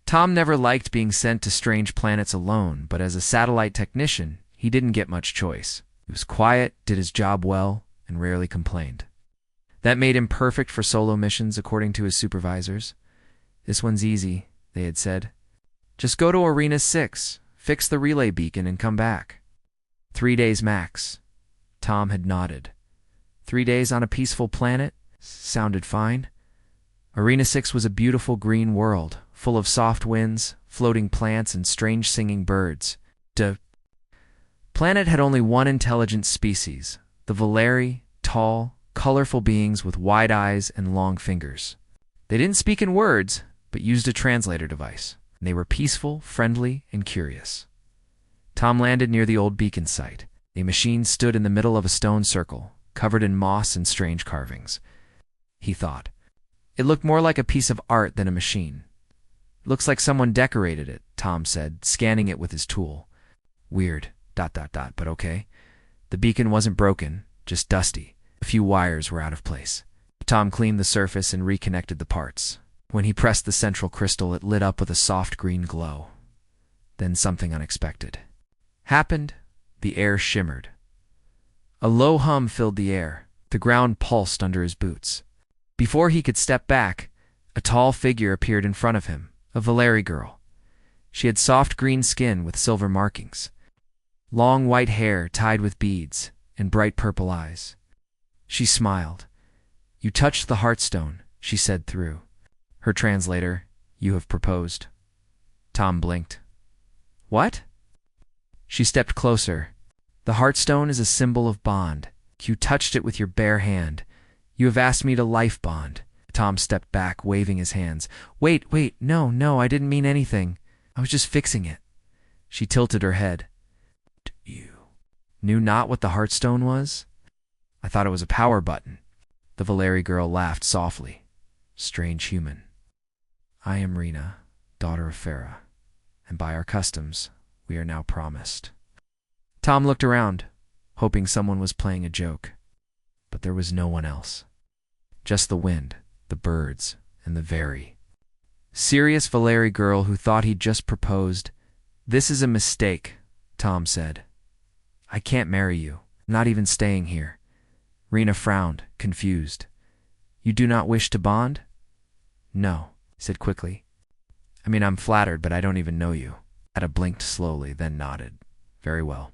Tom never liked being sent to strange planets alone, but as a satellite technician, he didn't get much choice. He was quiet, did his job well, and rarely complained. That made him perfect for solo missions, according to his supervisors. "This one's easy," they had said. "Just go to Arena 6, fix the relay beacon, and come back. 3 days max." Tom had nodded. 3 days on a peaceful planet? Sounded fine. Arena 6 was a beautiful green world, full of soft winds, floating plants, and strange singing birds. The planet had only one intelligent species, the Valeri, tall, colorful beings with wide eyes and long fingers. They didn't speak in words, but used a translator device. And they were peaceful, friendly, and curious. Tom landed near the old beacon site. A machine stood in the middle of a stone circle, covered in moss and strange carvings. He thought. It looked more like a piece of art than a machine. "Looks like someone decorated it," Tom said, scanning it with his tool. "Weird, ... but okay." The beacon wasn't broken, just dusty. A few wires were out of place. Tom cleaned the surface and reconnected the parts. When he pressed the central crystal, it lit up with a soft green glow. Then something unexpected happened. The air shimmered. A low hum filled the air. The ground pulsed under his boots. Before he could step back, a tall figure appeared in front of him, a Valeri girl. She had soft green skin with silver markings, long white hair tied with beads, and bright purple eyes. She smiled. "You touched the heartstone," she said through her translator. "You have proposed." Tom blinked. "What?" She stepped closer. "The heartstone is a symbol of bond. You touched it with your bare hand. You have asked me to life bond." Tom stepped back, waving his hands. Wait, no, I didn't mean anything. I was just fixing it." She tilted her head. "You knew not what the heartstone was?" "I thought it was a power button." The Valeri girl laughed softly. "Strange human. I am Rena, daughter of Farah, and by our customs, we are now promised." Tom looked around, hoping someone was playing a joke. But there was no one else. Just the wind, the birds, and the very serious Valeri girl who thought he'd just proposed. "This is a mistake," Tom said. "I can't marry you, not even staying here." Rena frowned, confused. "You do not wish to bond?" "No," he said quickly. "I mean, I'm flattered, but I don't even know you." Ada blinked slowly, then nodded. "Very well.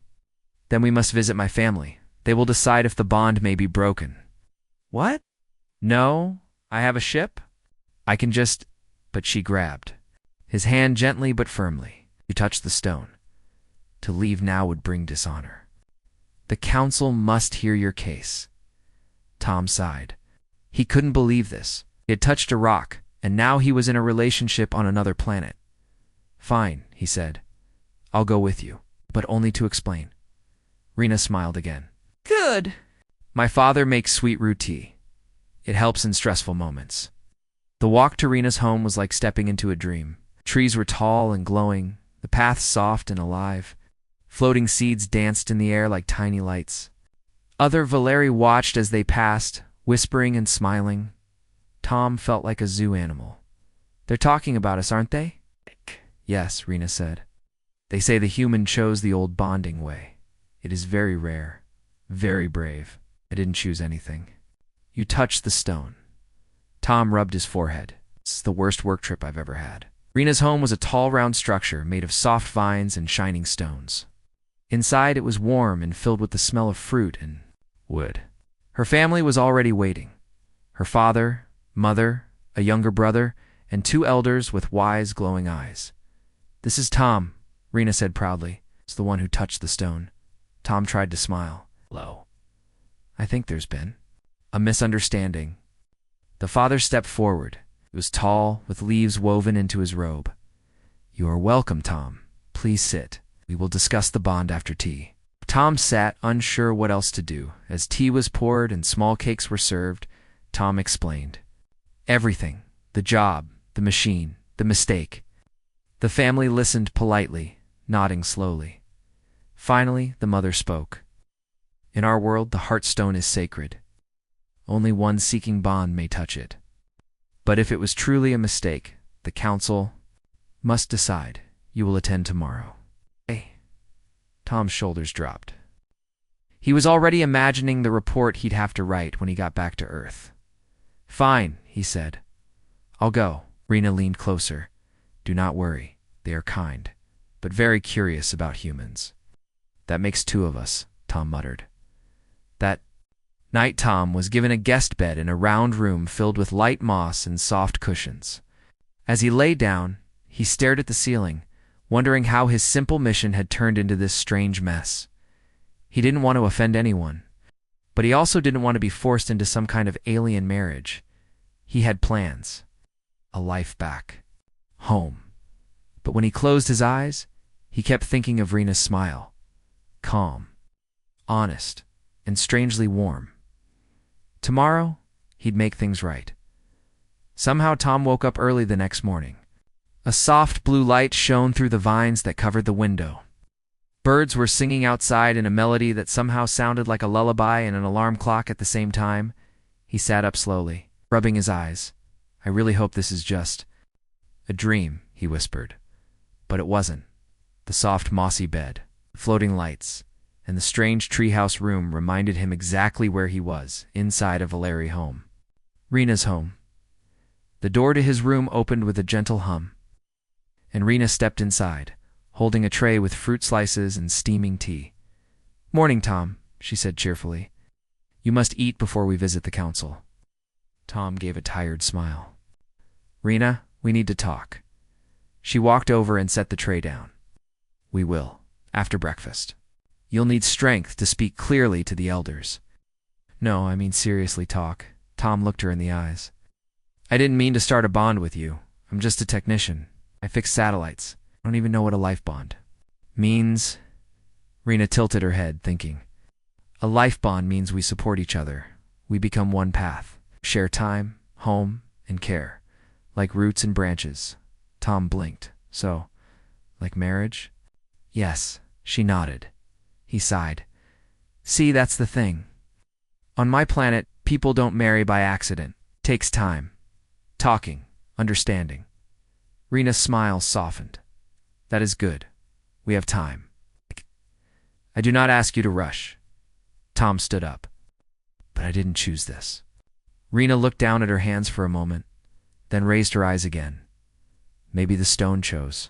Then we must visit my family. They will decide if the bond may be broken." "What?" "No, I have a ship. I can just—" But she grabbed his hand gently but firmly. "You touched the stone. To leave now would bring dishonor. The council must hear your case." Tom sighed. He couldn't believe this. He had touched a rock, and now he was in a relationship on another planet. "Fine," he said. "I'll go with you, but only to explain." Rena smiled again. "Good. My father makes sweet root tea. It helps in stressful moments." The walk to Rena's home was like stepping into a dream. Trees were tall and glowing, the paths soft and alive. Floating seeds danced in the air like tiny lights. Other Valeri watched as they passed, whispering and smiling. Tom felt like a zoo animal. "They're talking about us, aren't they?" "Yes," Rena said. "They say the human chose the old bonding way. It is very rare, very brave. I didn't choose anything." "You touched the stone." Tom rubbed his forehead. "It's the worst work trip I've ever had." Rena's home was a tall, round structure made of soft vines and shining stones. Inside, it was warm and filled with the smell of fruit and wood. Her family was already waiting. Her father, mother, a younger brother, and 2 elders with wise, glowing eyes. "This is Tom," Rena said proudly. "It's the one who touched the stone." Tom tried to smile. "Hello. I think there's been a misunderstanding." The father stepped forward. He was tall, with leaves woven into his robe. "You are welcome, Tom. Please sit. We will discuss the bond after tea." Tom sat, unsure what else to do. As tea was poured and small cakes were served, Tom explained. Everything. The job, the machine, the mistake. The family listened politely, nodding slowly. Finally, the mother spoke. "In our world, the heartstone is sacred. Only one seeking bond may touch it. But if it was truly a mistake, the council Must decide. You will attend tomorrow. Hey. Tom's shoulders dropped. He was already imagining the report he'd have to write when he got back to Earth. Fine, he said. I'll go. Rena leaned closer. Do not worry. They are kind, but very curious about humans. That makes two of us, Tom muttered. That night Tom was given a guest bed in a round room filled with light moss and soft cushions. As he lay down, he stared at the ceiling, wondering how his simple mission had turned into this strange mess. He didn't want to offend anyone, but he also didn't want to be forced into some kind of alien marriage. He had plans. A life back. Home. But when he closed his eyes, he kept thinking of Rena's smile. Calm. Honest. And strangely warm. Tomorrow, he'd make things right. Somehow Tom woke up early the next morning. A soft blue light shone through the vines that covered the window. Birds were singing outside in a melody that somehow sounded like a lullaby and an alarm clock at the same time. He sat up slowly, rubbing his eyes. I really hope this is just a dream, he whispered. But it wasn't. The soft mossy bed, floating lights, and the strange treehouse room reminded him exactly where he was, inside a Valeri home. Rena's home. The door to his room opened with a gentle hum, and Rena stepped inside, holding a tray with fruit slices and steaming tea. Morning, Tom, she said cheerfully. You must eat before we visit the council. Tom gave a tired smile. Rena, we need to talk. She walked over and set the tray down. We will, after breakfast. You'll need strength to speak clearly to the elders. No, I mean seriously talk. Tom looked her in the eyes. I didn't mean to start a bond with you. I'm just a technician. I fix satellites. I don't even know what a life bond means. Rena tilted her head, thinking. A life bond means we support each other. We become one path. Share time, home, and care. Like roots and branches. Tom blinked. So, like marriage? Yes, she nodded. He sighed. See, that's the thing. On my planet, people don't marry by accident. Takes time. Talking. Understanding. Rena's smile softened. That is good. We have time. I do not ask you to rush. Tom stood up. But I didn't choose this. Rena looked down at her hands for a moment, then raised her eyes again. Maybe the stone chose.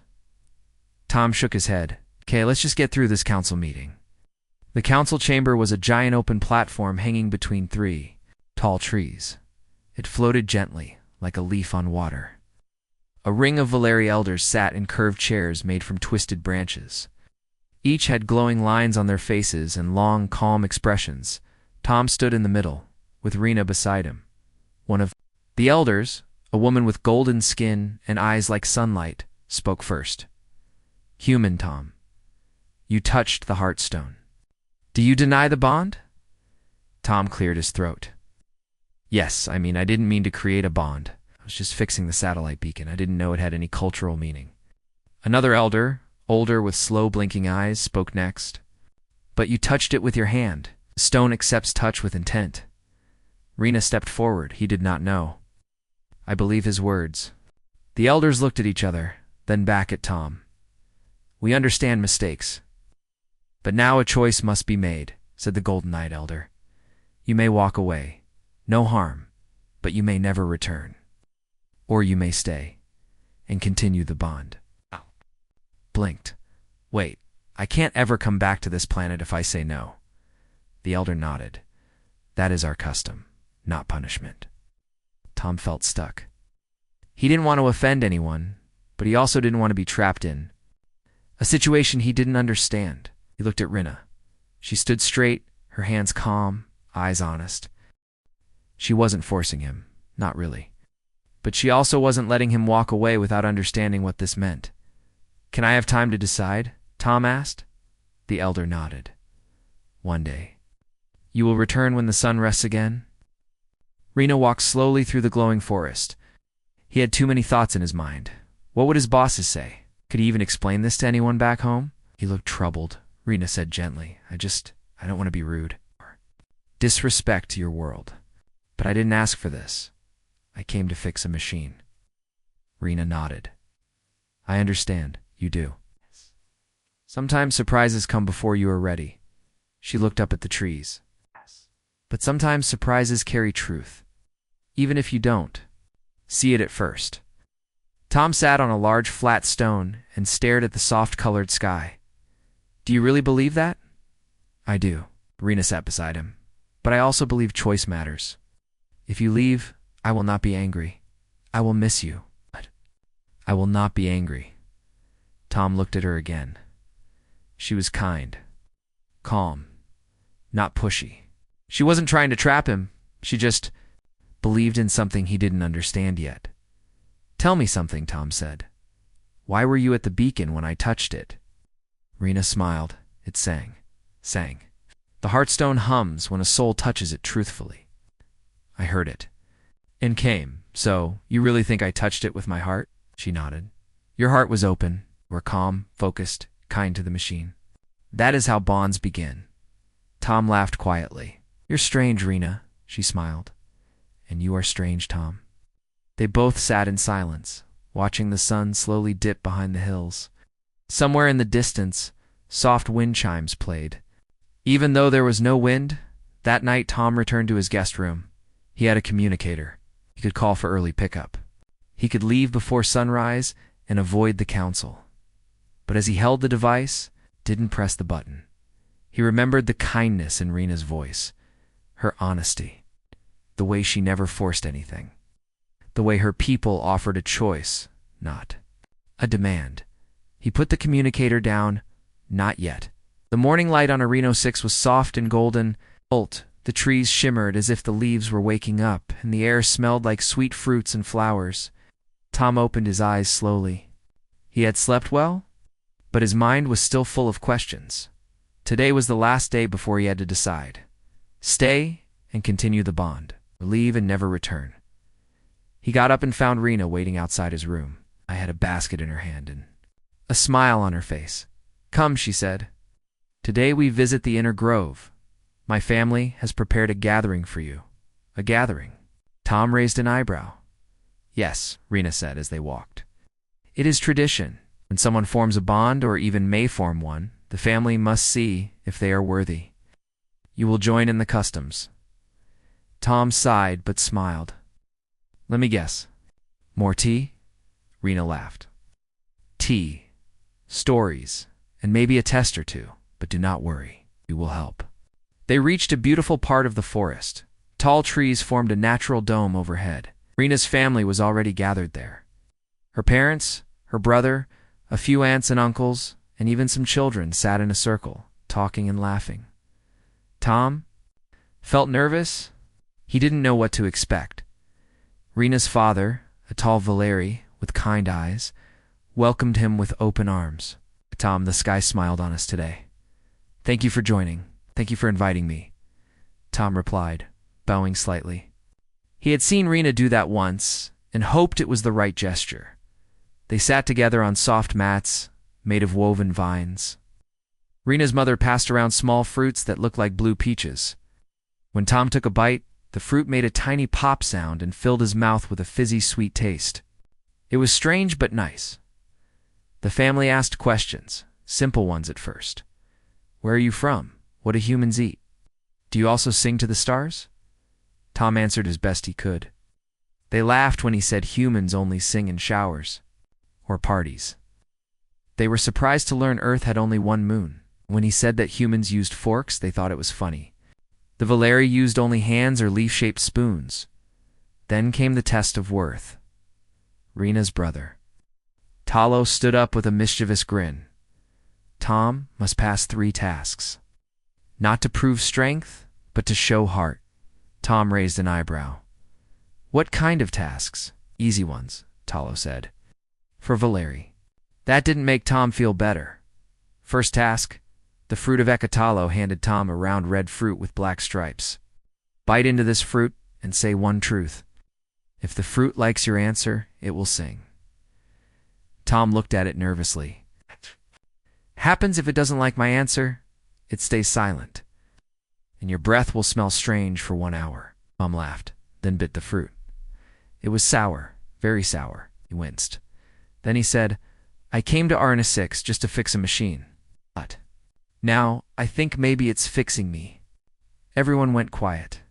Tom shook his head. Okay, let's just get through this council meeting. The council chamber was a giant open platform hanging between three tall trees. It floated gently, like a leaf on water. A ring of Valeri elders sat in curved chairs made from twisted branches. Each had glowing lines on their faces and long, calm expressions. Tom stood in the middle, with Rena beside him. One of the elders, a woman with golden skin and eyes like sunlight, spoke first. Human, Tom. You touched the Heartstone. Do you deny the bond? Tom cleared his throat. Yes, I didn't mean to create a bond. I was just fixing the satellite beacon. I didn't know it had any cultural meaning. Another elder, older with slow blinking eyes, spoke next. But you touched it with your hand. The stone accepts touch with intent. Rena stepped forward. He did not know. I believe his words. The elders looked at each other, then back at Tom. We understand mistakes. But now a choice must be made, said the Golden Knight elder. You may walk away. No harm. But you may never return. Or you may stay and continue the bond. Blinked. Wait, I can't ever come back to this planet if I say no. The elder nodded. That is our custom, not punishment. Tom felt stuck. He didn't want to offend anyone, but he also didn't want to be trapped in a situation he didn't understand. He looked at Rena. She stood straight, her hands calm, eyes honest. She wasn't forcing him, not really. But she also wasn't letting him walk away without understanding what this meant. Can I have time to decide? Tom asked. The elder nodded. One day. You will return when the sun rests again? Rena walked slowly through the glowing forest. He had too many thoughts in his mind. What would his bosses say? Could he even explain this to anyone back home? He looked troubled. Rena said gently, I don't want to be rude. Disrespect to your world. But I didn't ask for this. I came to fix a machine. Rena nodded. I understand. You do. Sometimes surprises come before you are ready. She looked up at the trees. But sometimes surprises carry truth. Even if you don't see it at first. Tom sat on a large flat stone and stared at the soft-colored sky. Do you really believe that? I do. Rena sat beside him. But I also believe choice matters. If you leave, I will not be angry. I will miss you. But I will not be angry. Tom looked at her again. She was kind, calm, not pushy. She wasn't trying to trap him. She just believed in something he didn't understand yet. Tell me something, Tom said. Why were you at the beacon when I touched it? Rena smiled. It sang. The heartstone hums when a soul touches it truthfully. I heard it. And came. So, you really think I touched it with my heart? She nodded. Your heart was open. You were calm, focused, kind to the machine. That is how bonds begin. Tom laughed quietly. You're strange, Rena, she smiled. And you are strange, Tom. They both sat in silence, watching the sun slowly dip behind the hills. Somewhere in the distance, soft wind chimes played. Even though there was no wind, that night Tom returned to his guest room. He had a communicator. He could call for early pickup. He could leave before sunrise and avoid the council. But as he held the device, didn't press the button. He remembered the kindness in Rena's voice, her honesty, the way she never forced anything, the way her people offered a choice, not a demand. He put the communicator down. Not yet. The morning light on Reno 6 was soft and golden. The trees shimmered as if the leaves were waking up, and the air smelled like sweet fruits and flowers. Tom opened his eyes slowly. He had slept well, but his mind was still full of questions. Today was the last day before he had to decide. Stay and continue the bond, or leave and never return. He got up and found Rena waiting outside his room. I had a basket in her hand and a smile on her face. Come, she said. Today we visit the inner grove. My family has prepared a gathering for you. A gathering. Tom raised an eyebrow. Yes, Rena said as they walked. It is tradition. When someone forms a bond or even may form one, the family must see if they are worthy. You will join in the customs. Tom sighed but smiled. Let me guess. More tea? Rena laughed. Tea, stories, and maybe a test or two, but do not worry. We will help. They reached a beautiful part of the forest. Tall trees formed a natural dome overhead. Rena's family was already gathered there. Her parents, her brother, a few aunts and uncles, and even some children sat in a circle, talking and laughing. Tom felt nervous. He didn't know what to expect. Rena's father, a tall Valeri with kind eyes, welcomed him with open arms. Tom, the sky smiled on us today. Thank you for joining. Thank you for inviting me, Tom replied, bowing slightly. He had seen Rena do that once and hoped it was the right gesture. They sat together on soft mats made of woven vines. Rena's mother passed around small fruits that looked like blue peaches. When Tom took a bite, the fruit made a tiny pop sound and filled his mouth with a fizzy sweet taste. It was strange but nice. The family asked questions, simple ones at first. Where are you from? What do humans eat? Do you also sing to the stars? Tom answered as best he could. They laughed when he said humans only sing in showers or parties. They were surprised to learn Earth had only one moon. When he said that humans used forks, they thought it was funny. The Valeri used only hands or leaf-shaped spoons. Then came the test of worth. Rena's brother. Talos stood up with a mischievous grin. Tom must pass 3 tasks. Not to prove strength, but to show heart. Tom raised an eyebrow. What kind of tasks? Easy ones, Talos said. For Valeri. That didn't make Tom feel better. First task, the fruit of Ekatalo handed Tom a round red fruit with black stripes. Bite into this fruit and say one truth. If the fruit likes your answer, it will sing. Tom looked at it nervously. Happens if it doesn't like my answer, it stays silent. And your breath will smell strange for 1 hour. Tom laughed, then bit the fruit. It was sour, very sour. He winced. Then he said, I came to Arena 6 just to fix a machine. But now, I think maybe it's fixing me. Everyone went quiet.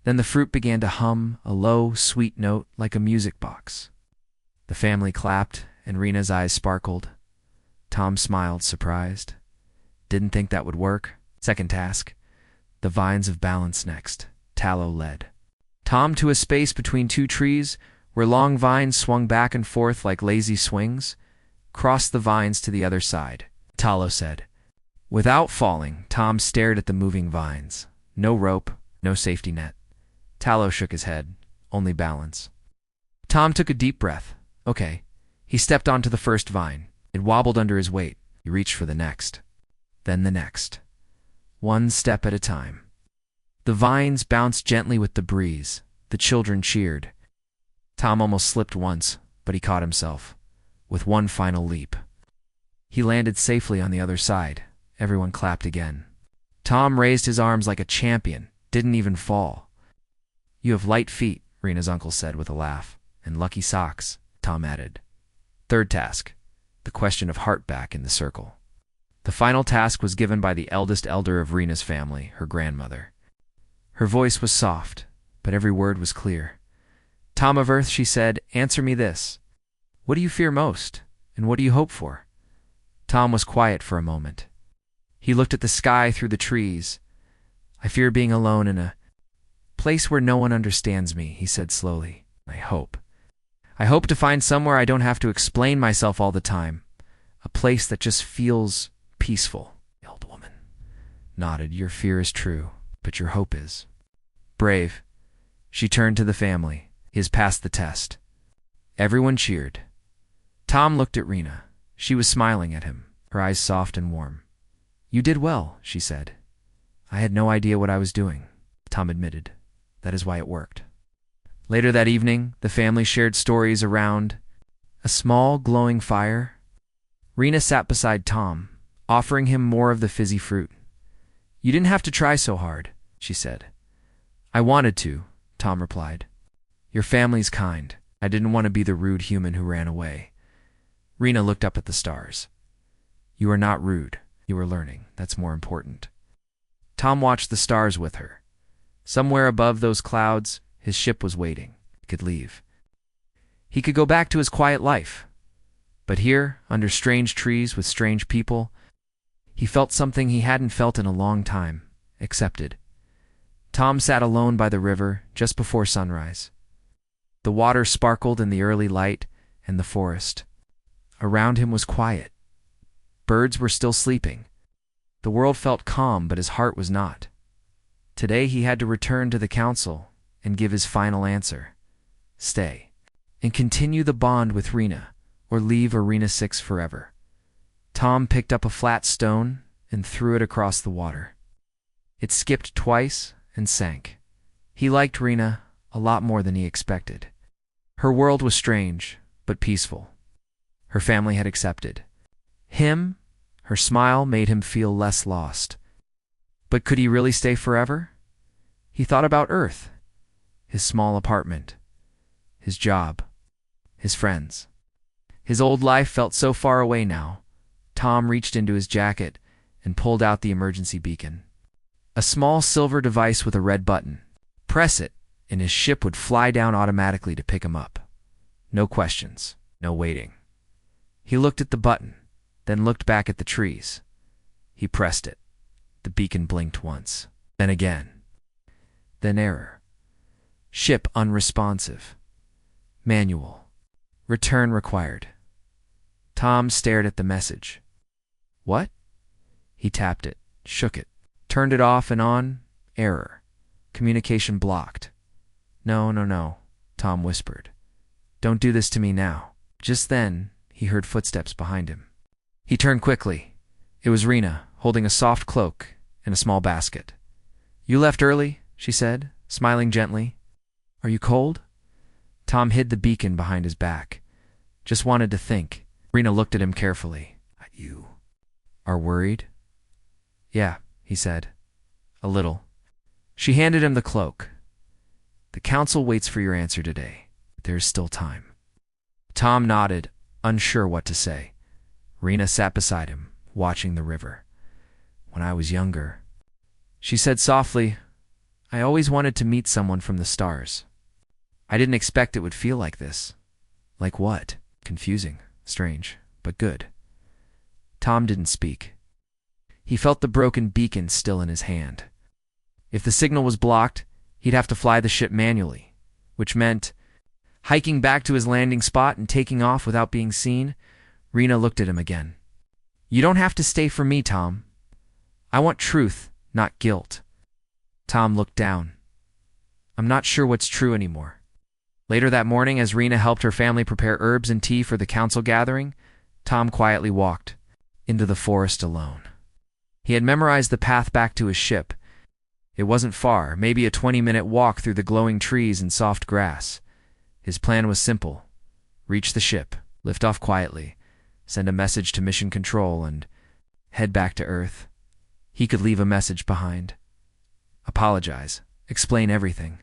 Then the fruit began to hum a low, sweet note like a music box. The family clapped, and Rena's eyes sparkled. Tom smiled, surprised. Didn't think that would work. Second task. The vines of balance next. Tallow led Tom to a space between two trees where long vines swung back and forth like lazy swings. Cross the vines to the other side, Tallow said. Without falling, Tom stared at the moving vines. No rope, no safety net. Tallow shook his head. Only balance. Tom took a deep breath. Okay. He stepped onto the first vine. It wobbled under his weight. He reached for the next. Then the next. One step at a time. The vines bounced gently with the breeze. The children cheered. Tom almost slipped once, but he caught himself. With one final leap. He landed safely on the other side. Everyone clapped again. Tom raised his arms like a champion, didn't even fall. You have light feet, Rena's uncle said with a laugh. And lucky socks, Tom added. Third task. The question of heart back in the circle. The final task was given by the eldest elder of Rena's family, her grandmother. Her voice was soft, but every word was clear. Tom of Earth, she said, answer me this. What do you fear most, and what do you hope for? Tom was quiet for a moment. He looked at the sky through the trees. I fear being alone in a place where no one understands me, he said slowly. I hope to find somewhere I don't have to explain myself all the time. A place that just feels peaceful. The old woman nodded. Your fear is true, but your hope is brave. She turned to the family. He has passed the test. Everyone cheered. Tom looked at Rena. She was smiling at him, her eyes soft and warm. You did well, she said. I had no idea what I was doing, Tom admitted. That is why it worked. Later that evening, the family shared stories around a small, glowing fire. Rena sat beside Tom, offering him more of the fizzy fruit. You didn't have to try so hard, she said. I wanted to, Tom replied. Your family's kind. I didn't want to be the rude human who ran away. Rena looked up at the stars. You are not rude. You are learning. That's more important. Tom watched the stars with her. Somewhere above those clouds, his ship was waiting. He could leave. He could go back to his quiet life. But here, under strange trees with strange people, he felt something he hadn't felt in a long time. Accepted. Tom sat alone by the river just before sunrise. The water sparkled in the early light, and the forest. Around him was quiet. Birds were still sleeping. The world felt calm, but his heart was not. Today he had to return to the council and give his final answer. Stay, and continue the bond with Rena, or leave Arena 6 forever. Tom picked up a flat stone and threw it across the water. It skipped twice and sank. He liked Rena a lot more than he expected. Her world was strange, but peaceful. Her family had accepted him. Her smile made him feel less lost. But could he really stay forever? He thought about Earth, his small apartment, his job, his friends. His old life felt so far away now. Tom reached into his jacket and pulled out the emergency beacon. A small silver device with a red button. Press it, and his ship would fly down automatically to pick him up. No questions, no waiting. He looked at the button, then looked back at the trees. He pressed it. The beacon blinked once, then again. Then error. Ship unresponsive. Manual. Return required. Tom stared at the message. What? He tapped it, shook it, turned it off and on. Error. Communication blocked. No, Tom whispered. Don't do this to me now. Just then, he heard footsteps behind him. He turned quickly. It was Rena, holding a soft cloak and a small basket. You left early, she said, smiling gently. Are you cold? Tom hid the beacon behind his back. Just wanted to think. Rena looked at him carefully. You are worried? Yeah, he said. A little. She handed him the cloak. The council waits for your answer today. There is still time. Tom nodded, unsure what to say. Rena sat beside him, watching the river. When I was younger, she said softly, I always wanted to meet someone from the stars. I didn't expect it would feel like this. Like what? Confusing, strange, but good. Tom didn't speak. He felt the broken beacon still in his hand. If the signal was blocked, he'd have to fly the ship manually, which meant hiking back to his landing spot and taking off without being seen. Rena looked at him again. You don't have to stay for me, Tom. I want truth, not guilt. Tom looked down. I'm not sure what's true anymore. Later that morning, as Rena helped her family prepare herbs and tea for the council gathering, Tom quietly walked into the forest alone. He had memorized the path back to his ship. It wasn't far, maybe a 20-minute walk through the glowing trees and soft grass. His plan was simple. Reach the ship, lift off quietly, send a message to Mission Control, and head back to Earth. He could leave a message behind. Apologize. Explain everything.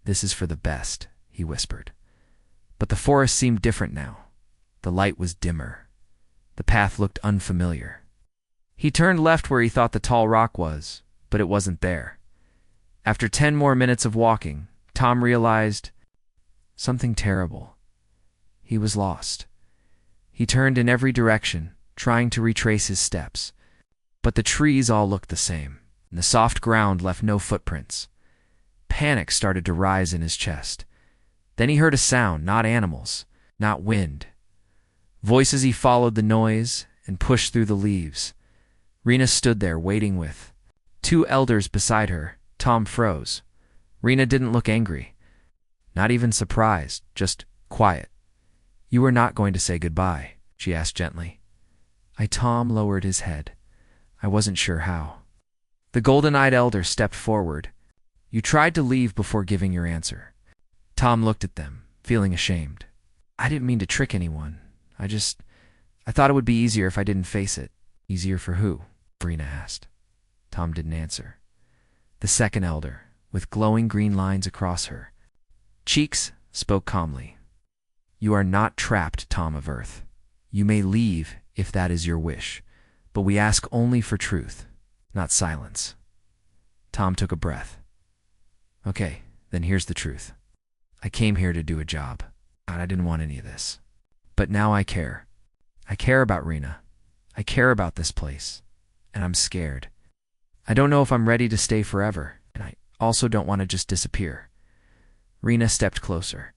This is for the best, he whispered. But the forest seemed different now. The light was dimmer. The path looked unfamiliar. He turned left where he thought the tall rock was, but it wasn't there. After 10 more minutes of walking, Tom realized something terrible. He was lost. He turned in every direction, trying to retrace his steps. But the trees all looked the same, and the soft ground left no footprints. Panic started to rise in his chest. Then he heard a sound, not animals, not wind. Voices. He followed the noise and pushed through the leaves. Rena stood there waiting with 2 elders beside her. Tom froze. Rena didn't look angry, not even surprised, just quiet. You were not going to say goodbye, she asked gently. Tom lowered his head. I wasn't sure how. The golden-eyed elder stepped forward. You tried to leave before giving your answer. Tom looked at them, feeling ashamed. I didn't mean to trick anyone. I thought it would be easier if I didn't face it. Easier for who? Rena asked. Tom didn't answer. The second elder, with glowing green lines across her cheeks, spoke calmly. You are not trapped, Tom of Earth. You may leave if that is your wish, but we ask only for truth, not silence. Tom took a breath. Okay, then here's the truth. I came here to do a job, and I didn't want any of this. But now I care. I care about Rena. I care about this place, and I'm scared. I don't know if I'm ready to stay forever, and I also don't want to just disappear. Rena stepped closer.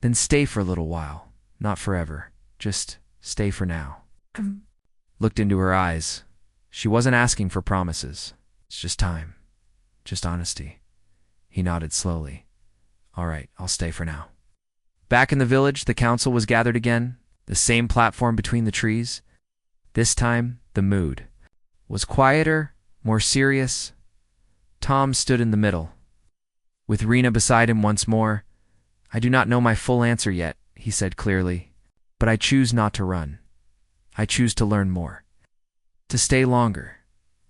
Then stay for a little while, not forever. Just stay for now. Looked into her eyes. She wasn't asking for promises. It's just time. Just honesty. He nodded slowly. All right, I'll stay for now. Back in the village, the council was gathered again, the same platform between the trees. This time, the mood was quieter, more serious. Tom stood in the middle, with Rena beside him once more. I do not know my full answer yet, he said clearly, but I choose not to run. I choose to learn more. To stay longer,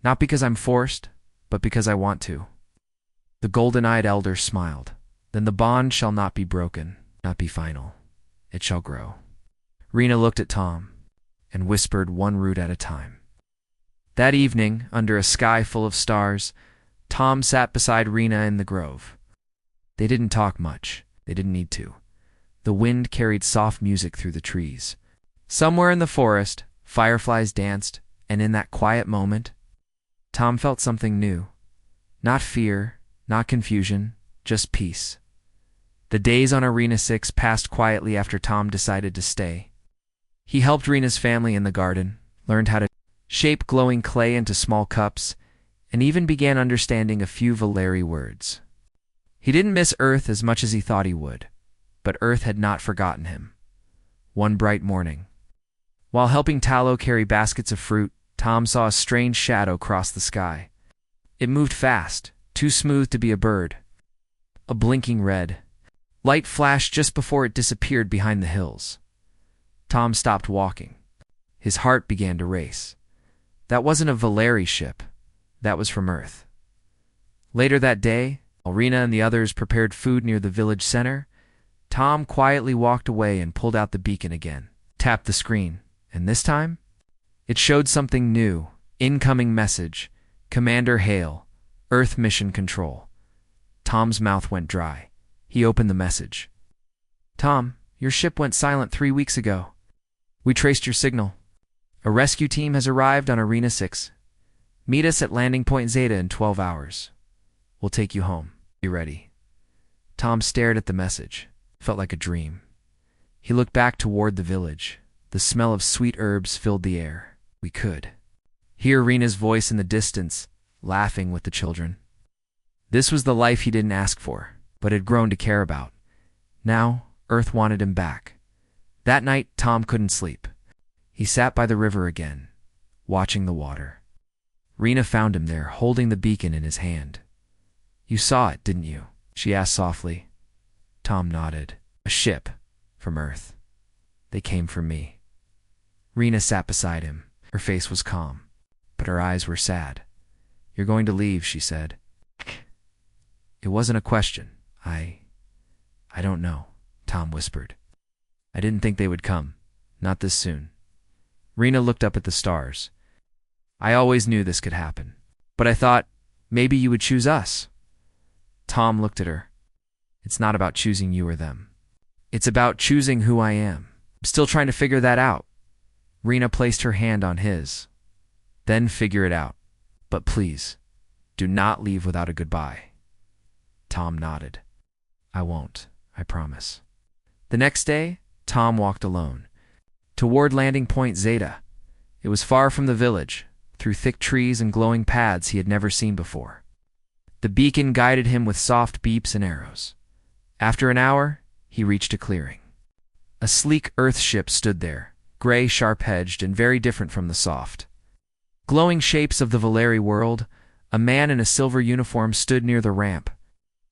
not because I'm forced, but because I want to. The golden-eyed elder smiled. Then the bond shall not be broken, not be final. It shall grow. Rena looked at Tom and whispered one root at a time. That evening, under a sky full of stars, Tom sat beside Rena in the grove. They didn't talk much. They didn't need to. The wind carried soft music through the trees. Somewhere in the forest, fireflies danced, and in that quiet moment, Tom felt something new. Not fear, not confusion, just peace. The days on Arena 6 passed quietly after Tom decided to stay. He helped Rena's family in the garden, learned how to shape glowing clay into small cups, and even began understanding a few Valeri words. He didn't miss Earth as much as he thought he would, but Earth had not forgotten him. One bright morning, while helping Tallow carry baskets of fruit, Tom saw a strange shadow cross the sky. It moved fast, too smooth to be a bird. A blinking red light flashed just before it disappeared behind the hills. Tom stopped walking. His heart began to race. That wasn't a Valeri ship. That was from Earth. Later that day, while Rena and the others prepared food near the village center, Tom quietly walked away and pulled out the beacon again, tapped the screen, And this time? It showed something new. Incoming message. Commander Hale, Earth Mission Control. Tom's mouth went dry. He opened the message. Tom, your ship went silent 3 weeks ago. We traced your signal. A rescue team has arrived on Arena 6. Meet us at landing point Zeta in 12 hours. We'll take you home. Be ready. Tom stared at the message. Felt like a dream. He looked back toward the village. The smell of sweet herbs filled the air. We could hear Rena's voice in the distance, laughing with the children. This was the life he didn't ask for, but had grown to care about. Now, Earth wanted him back. That night, Tom couldn't sleep. He sat by the river again, watching the water. Rena found him there, holding the beacon in his hand. You saw it, didn't you? She asked softly. Tom nodded. A ship from Earth. They came for me. Rena sat beside him. Her face was calm, but her eyes were sad. You're going to leave, she said. It wasn't a question. I don't know, Tom whispered. I didn't think they would come. Not this soon. Rena looked up at the stars. I always knew this could happen, but I thought maybe you would choose us. Tom looked at her. It's not about choosing you or them. It's about choosing who I am. I'm still trying to figure that out. Rena placed her hand on his. Then figure it out. But please, do not leave without a goodbye. Tom nodded. I won't, I promise. The next day, Tom walked alone, toward landing point Zeta. It was far from the village, through thick trees and glowing paths he had never seen before. The beacon guided him with soft beeps and arrows. After an hour, he reached a clearing. A sleek Earth ship stood there, gray, sharp-edged, and very different from the soft, glowing shapes of the Valeri world. A man in a silver uniform stood near the ramp.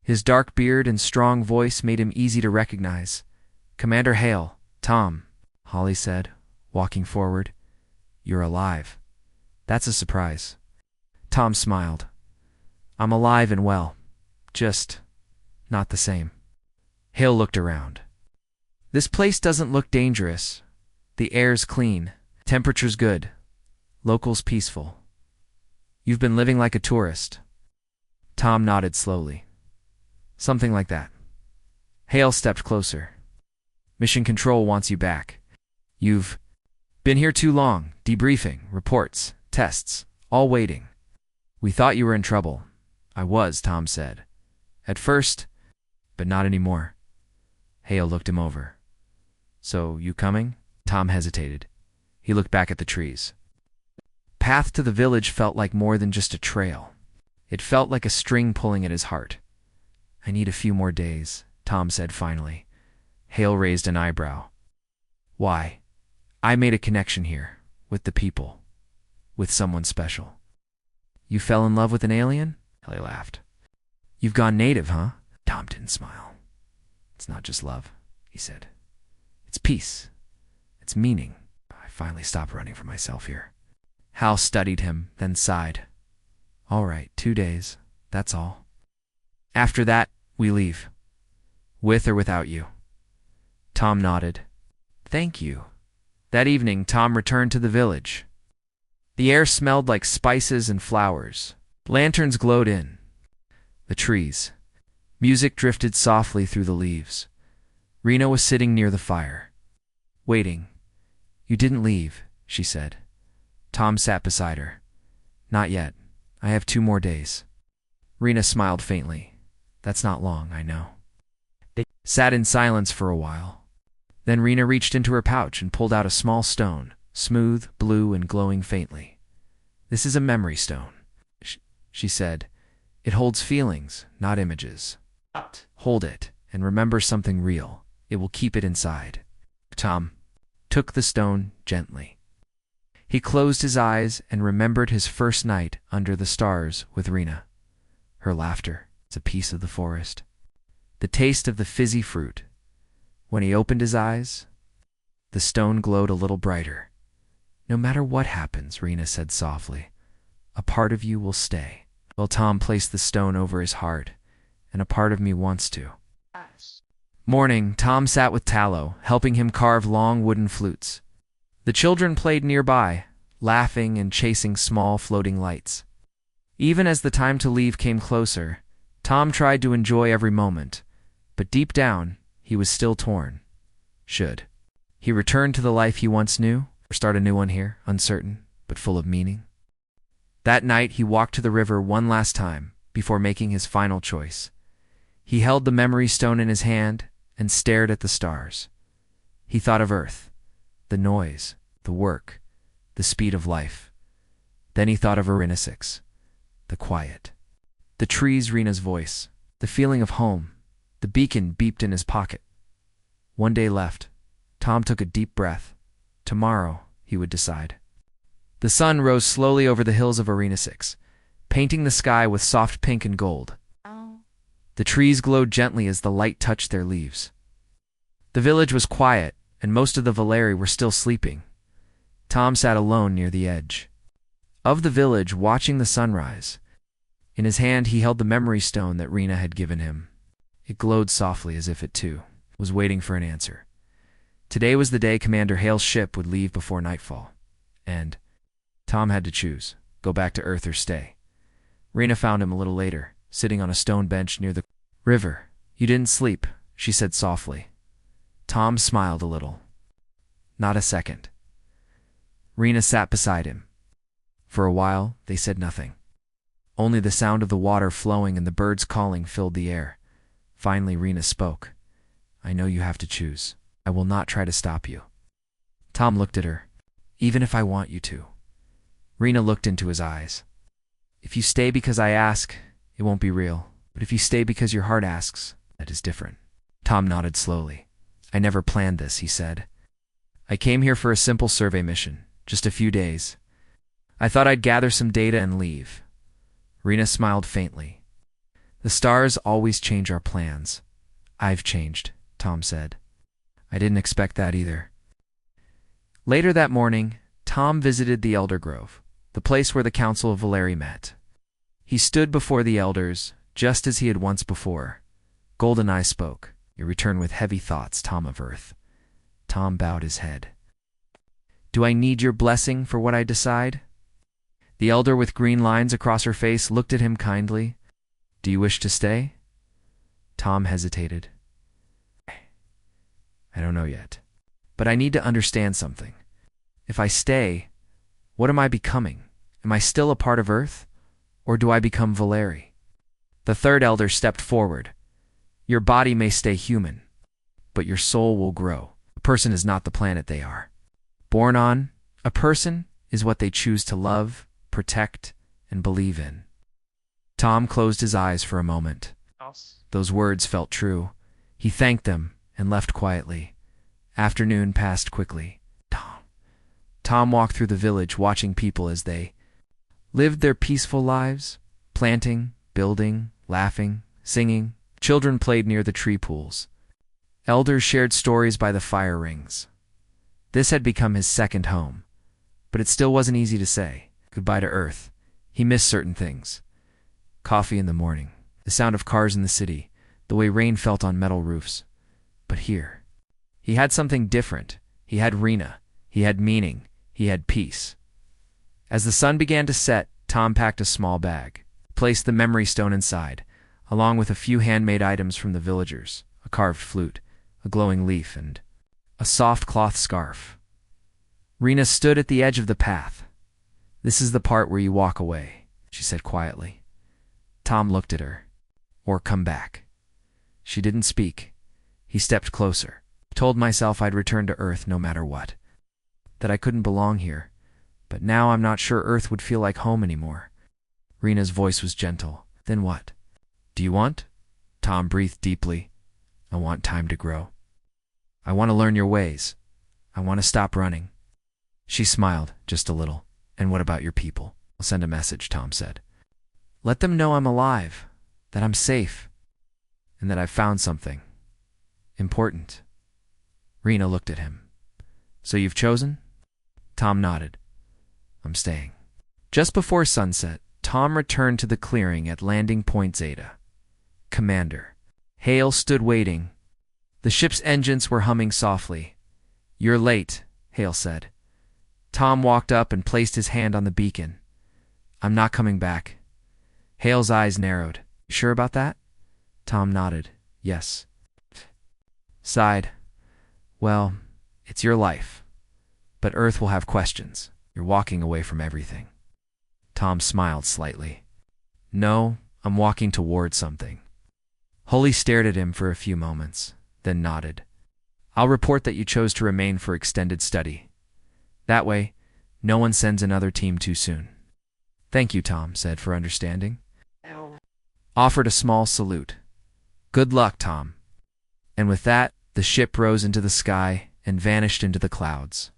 His dark beard and strong voice made him easy to recognize. Commander Hale, Tom, Holly said, walking forward. You're alive. That's a surprise. Tom smiled. I'm alive and well. Just not the same. Hale looked around. This place doesn't look dangerous. The air's clean. Temperature's good. Locals peaceful. You've been living like a tourist. Tom nodded slowly. Something like that. Hale stepped closer. Mission Control wants you back. You've been here too long. Debriefing, reports, tests, all waiting. We thought you were in trouble. I was, Tom said. At first, but not anymore. Hale looked him over. So, you coming? Tom hesitated. He looked back at the trees. Path to the village felt like more than just a trail. It felt like a string pulling at his heart. I need a few more days, Tom said finally. Hale raised an eyebrow. Why? I made a connection here, with the people, with someone special. You fell in love with an alien? Hale laughed. You've gone native, huh? Tom didn't smile. It's not just love, he said. It's peace. It's meaning. I finally stopped running from myself here. Hal studied him, then sighed. All right, 2 days. That's all. After that, we leave. With or without you. Tom nodded. Thank you. That evening, Tom returned to the village. The air smelled like spices and flowers. Lanterns glowed in the trees. Music drifted softly through the leaves. Rena was sitting near the fire, waiting. You didn't leave, she said. Tom sat beside her. Not yet. I have 2 more days. Rena smiled faintly. That's not long, I know. They sat in silence for a while. Then Rena reached into her pouch and pulled out a small stone, smooth, blue, and glowing faintly. This is a memory stone, she said. It holds feelings, not images. Hold it, and remember something real. It will keep it inside. Tom took the stone gently. He closed his eyes and remembered his first night under the stars with Rena. Her laughter, it's a piece of the forest. The taste of the fizzy fruit. When he opened his eyes, the stone glowed a little brighter. No matter what happens, Rena said softly, a part of you will stay. Well, Tom placed the stone over his heart, and a part of me wants to. Morning, Tom sat with Tallow, helping him carve long wooden flutes. The children played nearby, laughing and chasing small floating lights. Even as the time to leave came closer, Tom tried to enjoy every moment, but deep down, he was still torn. Should he return to the life he once knew, or start a new one here, uncertain, but full of meaning? That night, he walked to the river one last time, before making his final choice. He held the memory stone in his hand and stared at the stars. He thought of Earth, the noise, the work, the speed of life. Then he thought of Arena 6, the quiet. The trees, Rena's voice, the feeling of home. The beacon beeped in his pocket. One day left. Tom took a deep breath. Tomorrow, he would decide. The sun rose slowly over the hills of Arena 6, painting the sky with soft pink and gold. The trees glowed gently as the light touched their leaves. The village was quiet, and most of the Valeri were still sleeping. Tom sat alone near the edge of the village, watching the sunrise. In his hand, he held the memory stone that Rena had given him. It glowed softly as if it, too, was waiting for an answer. Today was the day Commander Hale's ship would leave before nightfall. And Tom had to choose, go back to Earth or stay. Rena found him a little later, sitting on a stone bench near the river. "You didn't sleep," she said softly. Tom smiled a little. Not a second. Rena sat beside him. For a while, they said nothing. Only the sound of the water flowing and the birds calling filled the air. Finally, Rena spoke. "I know you have to choose. I will not try to stop you." Tom looked at her. "Even if I want you to." Rena looked into his eyes. "If you stay because I ask, it won't be real. But if you stay because your heart asks, that is different." Tom nodded slowly. "I never planned this," he said. "I came here for a simple survey mission, just a few days. I thought I'd gather some data and leave." Rena smiled faintly. "The stars always change our plans." "I've changed," Tom said. "I didn't expect that either." Later that morning, Tom visited the Elder Grove, the place where the Council of Valeri met. He stood before the elders, just as he had once before. Goldeneye spoke. "You return with heavy thoughts, Tom of Earth." Tom bowed his head. "Do I need your blessing for what I decide?" The elder with green lines across her face looked at him kindly. "Do you wish to stay?" Tom hesitated. "I don't know yet. But I need to understand something. If I stay, what am I becoming? Am I still a part of Earth? Or do I become Valeri?" The third elder stepped forward. "Your body may stay human, but your soul will grow. A person is not the planet they are born on. A person is what they choose to love, protect, and believe in." Tom closed his eyes for a moment. Those words felt true. He thanked them and left quietly. Afternoon passed quickly. Tom walked through the village, watching people as they lived their peaceful lives, planting, building, laughing, singing. Children played near the tree pools. Elders shared stories by the fire rings. This had become his second home, but it still wasn't easy to say goodbye to Earth. He missed certain things. Coffee in the morning, the sound of cars in the city, the way rain felt on metal roofs. But here, he had something different. He had Rena. He had meaning. He had peace. As the sun began to set, Tom packed a small bag, placed the memory stone inside, along with a few handmade items from the villagers, a carved flute, a glowing leaf, and a soft cloth scarf. Rena stood at the edge of the path. "This is the part where you walk away," she said quietly. Tom looked at her. "Or come back." She didn't speak. He stepped closer. "Told myself I'd return to Earth no matter what. That I couldn't belong here. But now I'm not sure Earth would feel like home anymore." Rena's voice was gentle. "Then what? Do you want?" Tom breathed deeply. "I want time to grow. I want to learn your ways. I want to stop running." She smiled, just a little. "And what about your people?" "I'll send a message," Tom said. "Let them know I'm alive, that I'm safe, and that I've found something important." Rena looked at him. "So you've chosen?" Tom nodded. "I'm staying." Just before sunset, Tom returned to the clearing at Landing Point Zeta. Commander Hale stood waiting. The ship's engines were humming softly. "You're late," Hale said. Tom walked up and placed his hand on the beacon. I'm not coming back. Hale's eyes narrowed. You sure about that? Tom nodded. Yes. Sighed. Well, it's your life. But Earth will have questions. You're walking away from everything. Tom smiled slightly. No, I'm walking toward something. Holly stared at him for a few moments, then nodded. I'll report that you chose to remain for extended study. That way, no one sends another team too soon. Thank you, Tom said, for understanding. Offered a small salute. Good luck, Tom. And with that, the ship rose into the sky and vanished into the clouds.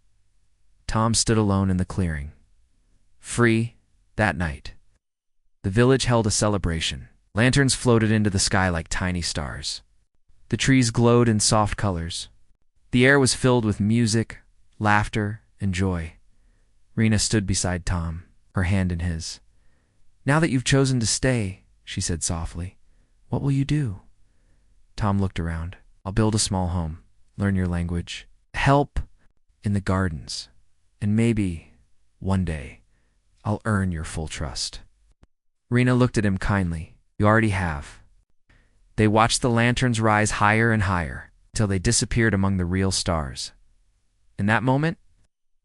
Tom stood alone in the clearing. Free, that night. The village held a celebration. Lanterns floated into the sky like tiny stars. The trees glowed in soft colors. The air was filled with music, laughter, and joy. Rena stood beside Tom, her hand in his. Now that you've chosen to stay, she said softly, what will you do? Tom looked around. I'll build a small home, learn your language, help in the gardens, and maybe, one day, I'll earn your full trust. Rena looked at him kindly. You already have. They watched the lanterns rise higher and higher, till they disappeared among the real stars. In that moment,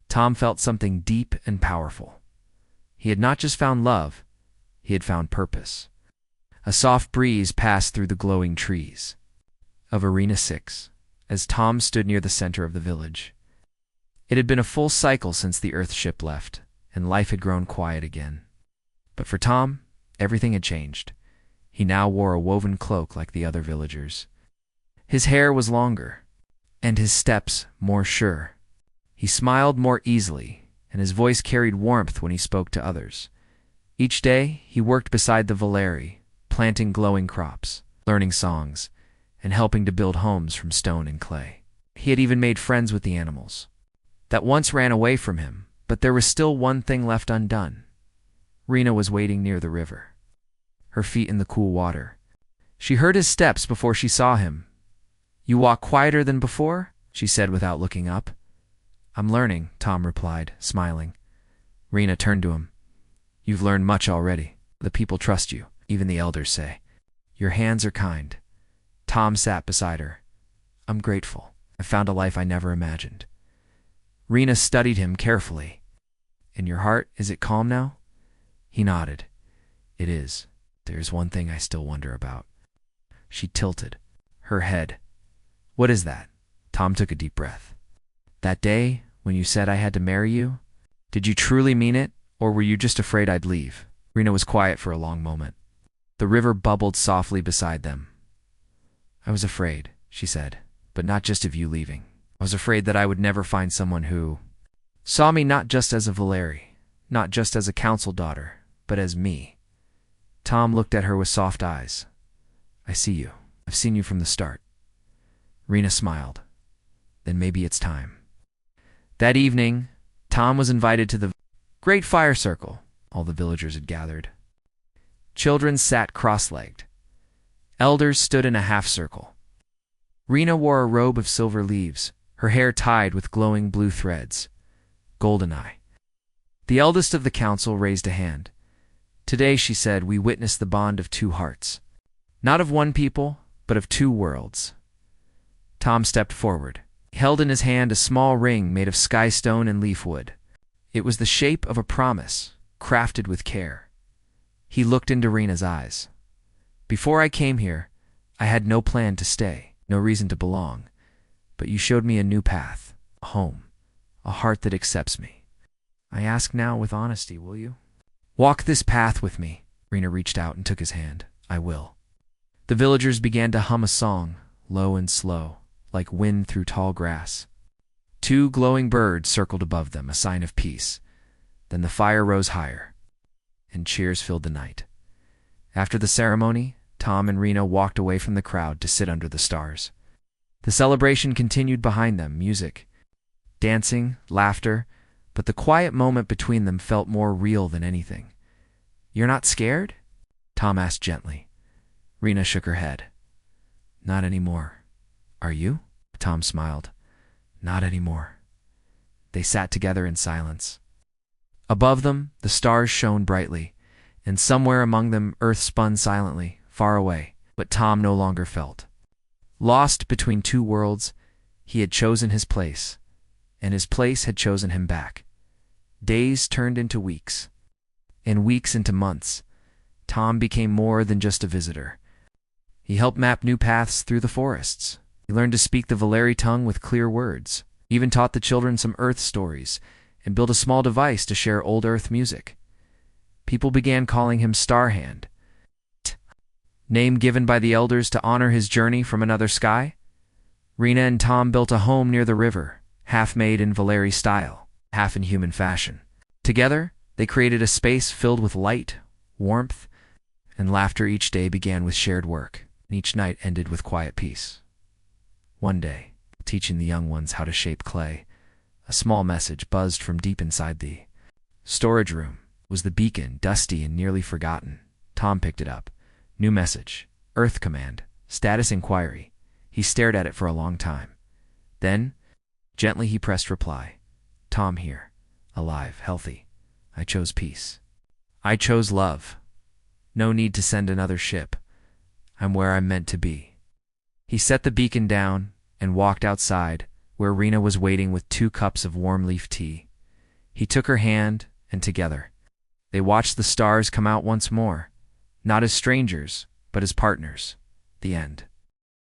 Tom felt something deep and powerful. He had not just found love, he had found purpose. A soft breeze passed through the glowing trees of Arena 6 as Tom stood near the center of the village. It had been a full cycle since the Earth ship left, and life had grown quiet again. But for Tom, everything had changed. He now wore a woven cloak like the other villagers. His hair was longer, and his steps more sure. He smiled more easily, and his voice carried warmth when he spoke to others. Each day, he worked beside the Valeri, planting glowing crops, learning songs, and helping to build homes from stone and clay. He had even made friends with the animals that once ran away from him, but there was still one thing left undone. Rena was waiting near the river, her feet in the cool water. She heard his steps before she saw him. You walk quieter than before? She said without looking up. I'm learning, Tom replied, smiling. Rena turned to him. You've learned much already. The people trust you, even the elders say. Your hands are kind. Tom sat beside her. I'm grateful. I found a life I never imagined. Rena studied him carefully. In your heart, is it calm now? He nodded. It is. There's one thing I still wonder about. She tilted her head. What is that? Tom took a deep breath. That day, when you said I had to marry you, did you truly mean it, or were you just afraid I'd leave? Rena was quiet for a long moment. The river bubbled softly beside them. I was afraid, she said, but not just of you leaving. I was afraid that I would never find someone who saw me not just as a Valeri, not just as a council daughter, but as me. Tom looked at her with soft eyes. I see you. I've seen you from the start. Rena smiled. Then maybe it's time. That evening, Tom was invited to the great fire circle all the villagers had gathered. Children sat cross-legged. Elders stood in a half-circle. Rena wore a robe of silver leaves, her hair tied with glowing blue threads. Golden eye. The eldest of the council raised a hand. Today, she said, we witness the bond of two hearts. Not of one people, but of two worlds. Tom stepped forward. He held in his hand a small ring made of sky stone and leaf wood. It was the shape of a promise, crafted with care. He looked into Rena's eyes. Before I came here, I had no plan to stay, no reason to belong. But you showed me a new path, a home, a heart that accepts me. I ask now with honesty, will you? Walk this path with me. Rena reached out and took his hand. I will. The villagers began to hum a song, low and slow, like wind through tall grass. Two glowing birds circled above them, a sign of peace. Then the fire rose higher, and cheers filled the night. After the ceremony, Tom and Rena walked away from the crowd to sit under the stars. The celebration continued behind them, music, dancing, laughter, but the quiet moment between them felt more real than anything. You're not scared? Tom asked gently. Rena shook her head. Not anymore. Are you? Tom smiled. Not anymore. they sat together in silence. Above them, the stars shone brightly, and somewhere among them Earth spun silently, far away. But Tom no longer felt. Lost between two worlds, he had chosen his place, and his place had chosen him back. Days turned into weeks, and weeks into months. Tom became more than just a visitor. He helped map new paths through the forests. He learned to speak the Valeri tongue with clear words, even taught the children some Earth stories, and built a small device to share old Earth music. People began calling him Starhand, name given by the elders to honor his journey from another sky. Rena and Tom built a home near the river, half made in Valeri style, half in human fashion. Together, they created a space filled with light, warmth, and laughter. Each day began with shared work, and each night ended with quiet peace. One day, teaching the young ones how to shape clay, a small message buzzed from deep inside the storage room. It was the beacon, dusty and nearly forgotten. Tom picked it up. New message, Earth command, status inquiry. He stared at it for a long time. Then, gently he pressed reply. Tom here, alive, healthy. I chose peace. I chose love. No need to send another ship. I'm where I'm meant to be. He set the beacon down and walked outside, where Rena was waiting with 2 cups of warm leaf tea. He took her hand, and together, they watched the stars come out once more. Not as strangers, but as partners. The end.